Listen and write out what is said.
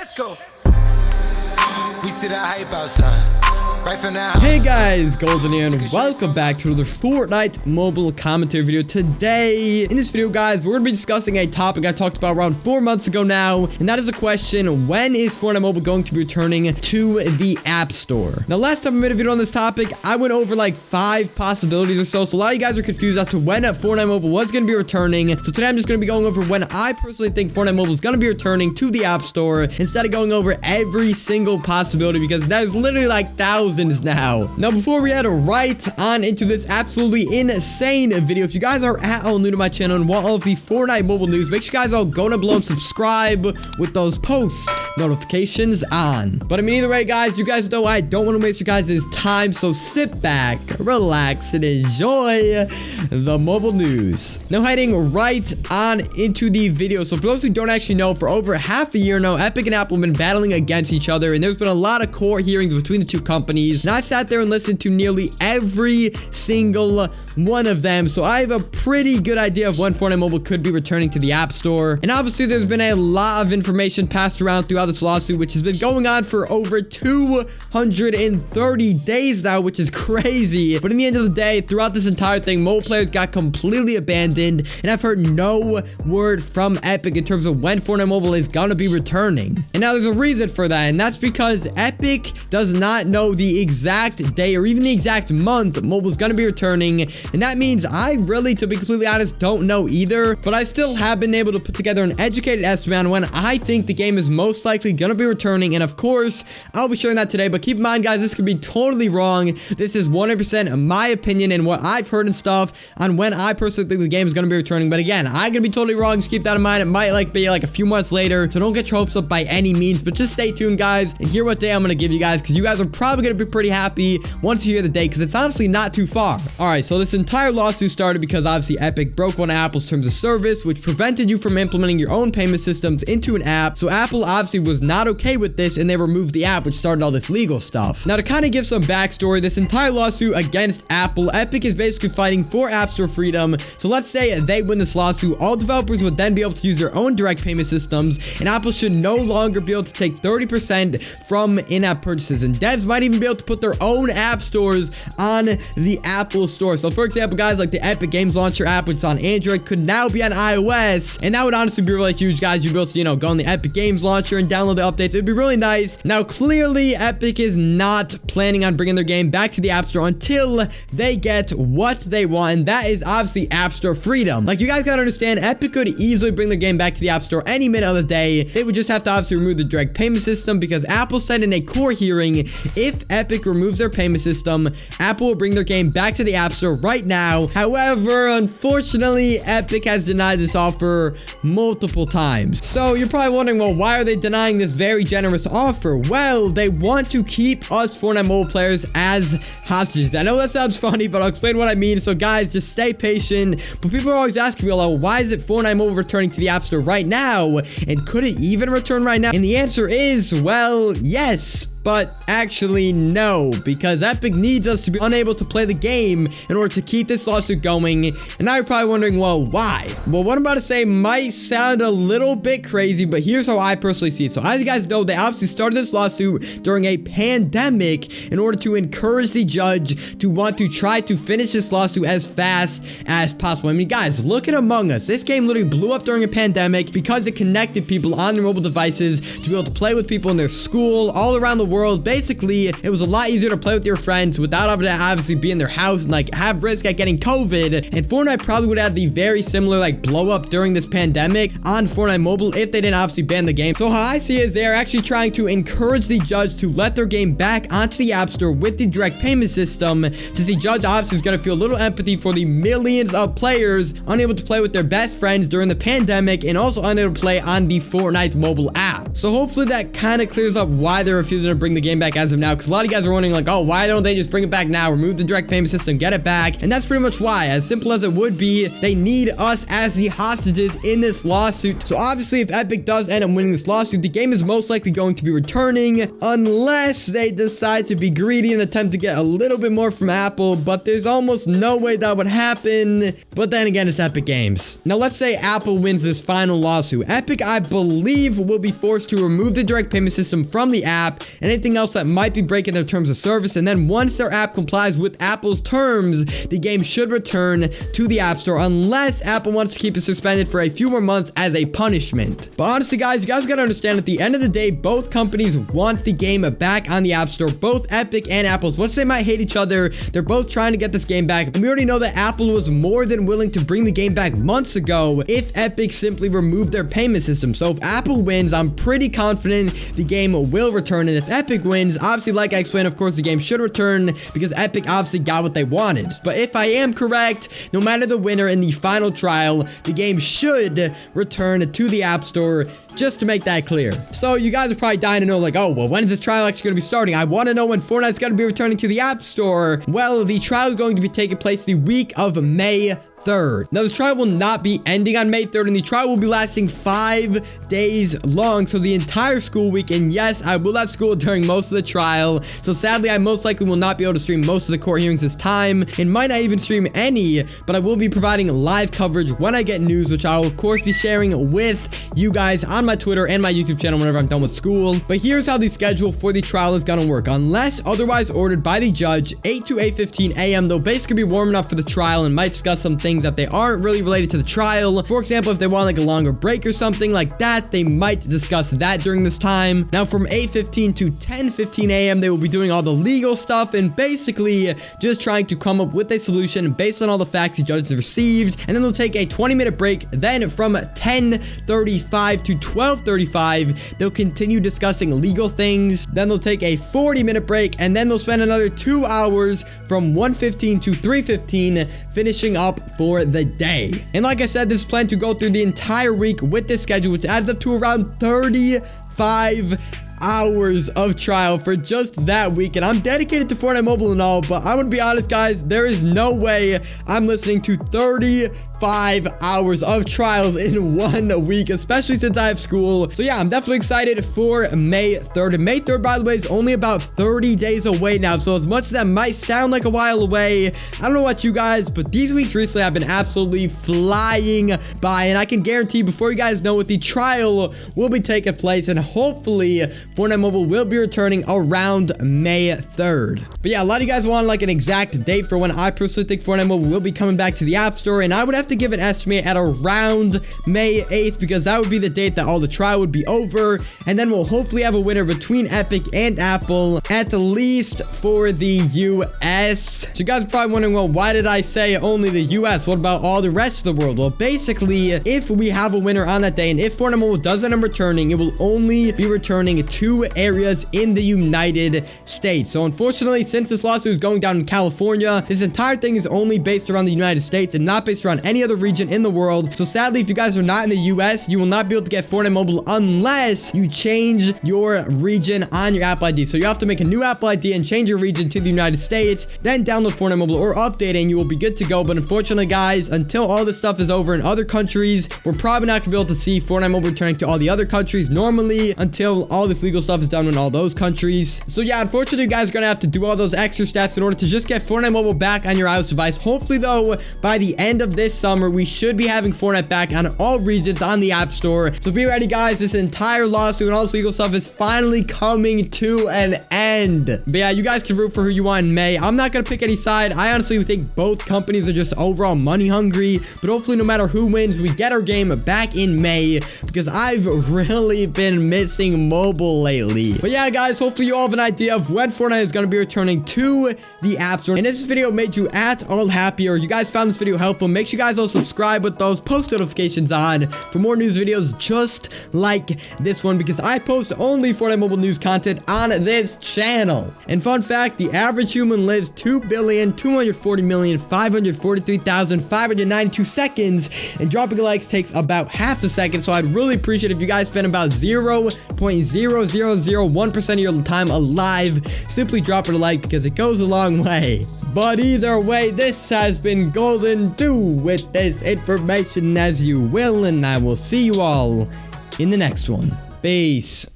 Let's go. We see that hype outside. Right from now. Hey guys, Golden here, and welcome back to another Fortnite Mobile commentary video. Today, in this video, guys, we're going to be discussing a topic I talked about around 4 months ago now, and that is the question, when is Fortnite Mobile going to be returning to the App Store? Now, last time I made a video on this topic, I went over like 5 possibilities or so a lot of you guys are confused as to when Fortnite Mobile was going to be returning. So today, I'm just going to be going over when I personally think Fortnite Mobile is going to be returning to the App Store, instead of going over every single possibility, because there's literally like thousands now. Now, before we head right on into this absolutely insane video, if you guys are at all new to my channel and want all of the Fortnite Mobile news, make sure you guys all go down below and subscribe with those post notifications on. But I mean, either way, guys, you guys know I don't want to waste your guys' time, so sit back, relax, and enjoy the mobile news. Now, heading right on into the video. So for those who don't actually know, for over half a year now, Epic and Apple have been battling against each other, and there's been a lot of court hearings between the two companies. And I've sat there and listened to nearly every single one of them, so I have a pretty good idea of when Fortnite Mobile could be returning to the App Store. And obviously, there's been a lot of information passed around throughout this lawsuit, which has been going on for over 230 days now, which is crazy. But in the end of the day, throughout this entire thing, mobile players got completely abandoned, and I've heard no word from Epic in terms of when Fortnite Mobile is gonna be returning. And now there's a reason for that, and that's because Epic does not know the exact day or even the exact month mobile's gonna be returning. And that means I really, to be completely honest, don't know either, but I still have been able to put together an educated estimate on when I think the game is most likely gonna be returning. And of course, I'll be sharing that today, but keep in mind, guys, this could be totally wrong. This is 100% my opinion and what I've heard and stuff on when I personally think the game is gonna be returning. But again, I'm gonna be totally wrong, just keep that in mind. It might be a few months later, so don't get your hopes up by any means, but just stay tuned, guys, and hear what day I'm gonna give you guys, because you guys are probably gonna be pretty happy once you hear the date, because it's honestly not too far. All right, so this entire lawsuit started because obviously Epic broke one of Apple's terms of service, which prevented you from implementing your own payment systems into an app. So Apple obviously was not okay with this, and they removed the app, which started all this legal stuff. Now, to kind of give some backstory, this entire lawsuit against Apple, Epic is basically fighting for App Store freedom. So let's say they win this lawsuit, all developers would then be able to use their own direct payment systems, and Apple should no longer be able to take 30% from in-app purchases, and devs might even be able to put their own app stores on the Apple Store. So for example, guys, like the Epic Games Launcher app, which is on Android, could now be on iOS, and that would honestly be really huge, guys. You'd be able to, go on the Epic Games Launcher and download the updates. It'd be really nice. Now, clearly, Epic is not planning on bringing their game back to the App Store until they get what they want, and that is obviously App Store freedom. Like, you guys gotta understand, Epic could easily bring their game back to the App Store any minute of the day. They would just have to obviously remove the direct payment system, because Apple said in a court hearing, if Epic removes their payment system, Apple will bring their game back to the App Store right now. However, unfortunately, Epic has denied this offer multiple times. So you're probably wondering, well, why are they denying this very generous offer? Well, they want to keep us Fortnite Mobile players as hostages. I know that sounds funny, but I'll explain what I mean. So guys, just stay patient. But people are always asking me, well, why is it Fortnite Mobile returning to the App Store right now? And could it even return right now? And the answer is, well, yes. But actually, no, because Epic needs us to be unable to play the game in order to keep this lawsuit going. And now you're probably wondering, well, why? Well, what I'm about to say might sound a little bit crazy, but here's how I personally see it. So as you guys know, they obviously started this lawsuit during a pandemic in order to encourage the judge to want to try to finish this lawsuit as fast as possible. I mean, guys, look at Among Us. This game literally blew up during a pandemic because it connected people on their mobile devices to be able to play with people in their school all around the world. Basically, it was a lot easier to play with your friends without having to obviously be in their house and have risk at getting COVID. And Fortnite probably would have the very similar blow up during this pandemic on Fortnite Mobile if they didn't obviously ban the game. So how I see it is they're actually trying to encourage the judge to let their game back onto the App Store with the direct payment system, since the judge obviously is going to feel a little empathy for the millions of players unable to play with their best friends during the pandemic and also unable to play on the Fortnite Mobile app. So hopefully that kind of clears up why they're refusing to bring the game back as of now, because a lot of you guys are wondering like, oh, why don't they just bring it back now, remove the direct payment system, get it back? And that's pretty much why. As simple as it would be, they need us as the hostages in this lawsuit. So obviously, if Epic does end up winning this lawsuit, the game is most likely going to be returning unless they decide to be greedy and attempt to get a little bit more from Apple, but there's almost no way that would happen. But then again, it's Epic Games. Now let's say Apple wins this final lawsuit. Epic, I believe, will be forced to remove the direct payment system from the app and anything else that might be breaking their terms of service, and then once their app complies with Apple's terms, the game should return to the App Store unless Apple wants to keep it suspended for a few more months as a punishment. But honestly, guys, you guys gotta understand, at the end of the day, both companies want the game back on the App Store. Both Epic and Apple's, once they might hate each other, they're both trying to get this game back. And we already know that Apple was more than willing to bring the game back months ago if Epic simply removed their payment system. So if Apple wins, I'm pretty confident the game will return. And if Epic wins, obviously, like I explained, of course, the game should return because Epic obviously got what they wanted. But if I am correct, no matter the winner in the final trial, the game should return to the App Store, just to make that clear. So you guys are probably dying to know like, oh, well, when is this trial actually going to be starting? I want to know when Fortnite's going to be returning to the App Store. Well, the trial is going to be taking place the week of May 3rd. Now, this trial will not be ending on May 3rd, and the trial will be lasting 5 days long, so the entire school week. And yes, I will have school during most of the trial, so sadly, I most likely will not be able to stream most of the court hearings this time, and might not even stream any, but I will be providing live coverage when I get news, which I will, of course, be sharing with you guys on my Twitter and my YouTube channel whenever I'm done with school. But here's how the schedule for the trial is gonna work. Unless otherwise ordered by the judge, 8 to 8:15 a.m. they'll basically be warming up for the trial and might discuss some things that they aren't really related to the trial. For example, if they want like a longer break or something like that, they might discuss that during this time. Now from 8:15 to 10:15 a.m. they will be doing all the legal stuff and basically just trying to come up with a solution based on all the facts the judges received, and then they'll take a 20-minute break. Then from 10:35 to 12:35 they'll continue discussing legal things. Then they'll take a 40-minute break, and then they'll spend another 2 hours from 1:15 to 3:15 finishing up for the day. And like I said, this is planned to go through the entire week with this schedule, which adds up to around 35 hours of trial for just that week. And I'm dedicated to Fortnite Mobile and all, but I'm gonna be honest, guys, there is no way I'm listening to 35 hours of trials in 1 week, especially since I have school. So yeah, I'm definitely excited for May 3rd. And May 3rd, by the way, is only about 30 days away now. So as much as that might sound like a while away, I don't know about you guys, but these weeks recently have been absolutely flying by. And I can guarantee before you guys know it, the trial will be taking place, and hopefully Fortnite Mobile will be returning around May 3rd. But yeah, a lot of you guys want like an exact date for when I personally think Fortnite Mobile will be coming back to the App Store, and I would have to give an estimate at around May 8th because that would be the date that all the trial would be over, and then we'll hopefully have a winner between Epic and Apple, at least for the US. So you guys are probably wondering, well, why did I say only the US? What about all the rest of the world? Well, basically, if we have a winner on that day, and if Fortnite Mobile does end up returning, it will only be returning to areas in the United States. So unfortunately, since this lawsuit is going down in California, this entire thing is only based around the United States and not based around any other region in the world. So sadly, if you guys are not in the US, you will not be able to get Fortnite Mobile unless you change your region on your Apple ID. So you have to make a new Apple ID and change your region to the United States, then download Fortnite Mobile or update it, and you will be good to go. But unfortunately, guys, until all this stuff is over in other countries, we're probably not gonna be able to see Fortnite Mobile returning to all the other countries normally until all this legal stuff is done in all those countries. So yeah, unfortunately, you guys are gonna have to do all those extra steps in order to just get Fortnite Mobile back on your iOS device. Hopefully though, by the end of this summer, we should be having Fortnite back on all regions on the App Store. So be ready, guys. This entire lawsuit and all this legal stuff is finally coming to an end. But yeah, you guys can root for who you want in May. I'm not gonna pick any side. I honestly think both companies are just overall money hungry, but hopefully no matter who wins, we get our game back in May because I've really been missing mobile lately. But yeah, guys, hopefully you all have an idea of when Fortnite is going to be returning to the App Store. And if this video made you at all happy, or you guys found this video helpful, make sure you guys as well subscribe with those post notifications on for more news videos just like this one, because I post only Fortnite Mobile news content on this channel. And fun fact, the average human lives 2,240,543,592 seconds, and dropping a like takes about half a second, so I'd really appreciate if you guys spend about 0.0001% of your time alive simply dropping a like, because it goes a long way. But either way, this has been golden. Do with this information as you will, and I will see you all in the next one. Peace.